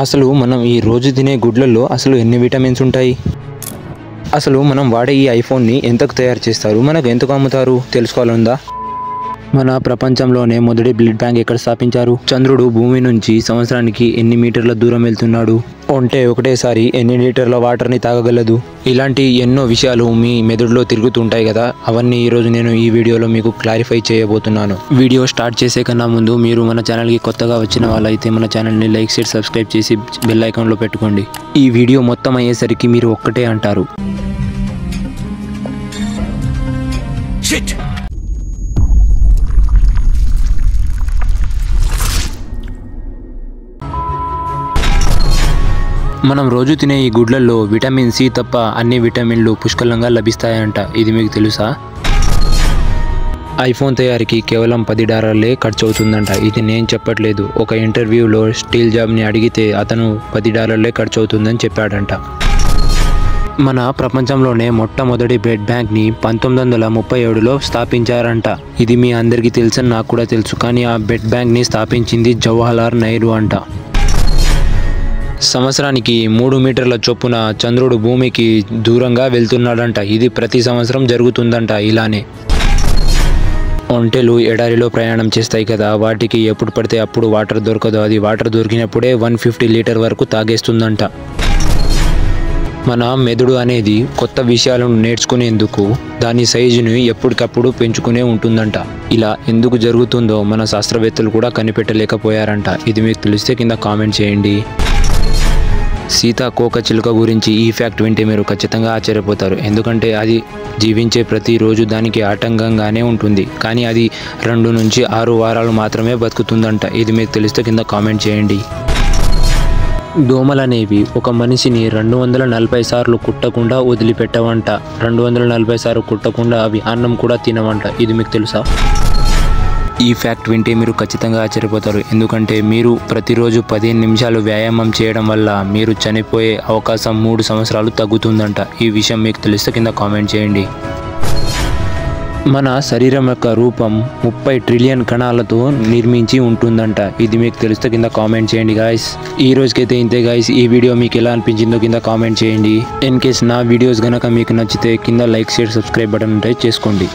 అసలు మనం ఈ రోజు తినే గుడ్లలో అసలు ఎన్ని విటమిన్స్ ఉంటాయి? అసలు మనం వాడే ఈ ఐఫోన్ని ఎంతకు తయారు చేస్తారు, మనకు ఎంతకు అమ్ముతారు తెలుసుకోవాలందా? మన ప్రపంచంలోనే మొదటి బ్లడ్ బ్యాంక్ ఎక్కడ స్థాపించారు? చంద్రుడు భూమి నుంచి సంవత్సరానికి ఎన్ని మీటర్ల దూరం వెళ్తున్నాడు? ఒంటే ఒకటేసారి ఎన్ని లీటర్ల వాటర్ని తాగగలదు? ఇలాంటి ఎన్నో విషయాలు మీ మెదడులో తిరుగుతుంటాయి కదా, అవన్నీ ఈరోజు నేను ఈ వీడియోలో మీకు క్లారిఫై చేయబోతున్నాను. వీడియో స్టార్ట్ చేసే కన్నా ముందు మీరు మన ఛానల్కి కొత్తగా వచ్చిన వాళ్ళైతే మన ఛానల్ని లైక్ చేసి సబ్స్క్రైబ్ చేసి బెల్ ఐకాన్లో పెట్టుకోండి. ఈ వీడియో మొత్తం అయ్యేసరికి మీరు ఒక్కటే అంటారు, మనం రోజు తినే ఈ గుడ్లలో విటమిన్ సి తప్ప అన్ని విటమిన్లు పుష్కలంగా లభిస్తాయంట. ఇది మీకు తెలుసా? ఐఫోన్ తయారీకి కేవలం $10 ఖర్చు అవుతుందంట. ఇది నేను చెప్పట్లేదు. ఒక ఇంటర్వ్యూలో స్టీవ్ జాబ్ని అడిగితే అతను $10 ఖర్చు అవుతుందని చెప్పాడంట. మన ప్రపంచంలోనే మొట్టమొదటి బ్లడ్ బ్యాంక్ని 1937లో స్థాపించారంట. ఇది మీ అందరికీ తెలుసని నాకు కూడా తెలుసు, కానీ ఆ బ్లడ్ బ్యాంక్ని స్థాపించింది జవహర్లాల్ నెహ్రూ అంట. సంవత్సరానికి 3 మీటర్ల చొప్పున చంద్రుడు భూమికి దూరంగా వెళ్తున్నాడంట. ఇది ప్రతి సంవత్సరం జరుగుతుందంట. ఇలానే ఒంటెలు ఎడారిలో ప్రయాణం చేస్తాయి కదా, వాటికి ఎప్పుడు పడితే అప్పుడు వాటర్ దొరకదు. అది వాటర్ దొరికినప్పుడే 150 లీటర్ వరకు తాగేస్తుందంట. మన మెదడు అనేది కొత్త విషయాలను నేర్చుకునేందుకు దాని సైజుని ఎప్పటికప్పుడు పెంచుకునే ఉంటుందంట. ఇలా ఎందుకు జరుగుతుందో మన శాస్త్రవేత్తలు కూడా కనిపెట్టలేకపోయారంట. ఇది మీకు తెలిస్తే కింద కామెంట్ చేయండి. సీతాకోకచిలుక గురించి ఈ ఫ్యాక్ట్ వింటే మీరు ఖచ్చితంగా ఆశ్చర్యపోతారు. ఎందుకంటే అది జీవించే ప్రతిరోజు దానికి ఆటంకంగానే ఉంటుంది, కానీ అది 2 నుంచి 6 వారాలు మాత్రమే బతుకుతుందంట. ఇది మీకు తెలిస్తే కింద కామెంట్ చేయండి. దోమలనేవి ఒక మనిషిని 240 సార్లు కుట్టకుండా వదిలిపెట్టవంట. 240 సార్లు కుట్టకుండా అవి అన్నం కూడా తినవంట. ఇది మీకు తెలుసా? ఈ ఫ్యాక్ట్ వింటే మీరు ఖచ్చితంగా ఆశ్చర్యపోతారు. ఎందుకంటే మీరు ప్రతిరోజు 15 నిమిషాలు వ్యాయామం చేయడం వల్ల మీరు చనిపోయే అవకాశం 3 సంవత్సరాలు తగ్గుతుందంట. ఈ విషయం మీకు తెలిస్తే కింద కామెంట్ చేయండి. మన శరీరం యొక్క రూపం 30 ట్రిలియన్ కణాలతో నిర్మించి ఉంటుందంట. ఇది మీకు తెలిస్తే కింద కామెంట్ చేయండి గాయస్. ఈ రోజుకైతే ఇంతే గాయస్. ఈ వీడియో మీకు ఎలా అనిపించిందో కింద కామెంట్ చేయండి. ఇన్ కేస్ నా వీడియోస్ కనుక మీకు నచ్చితే కింద like share subscribe button touch చేసుకోండి.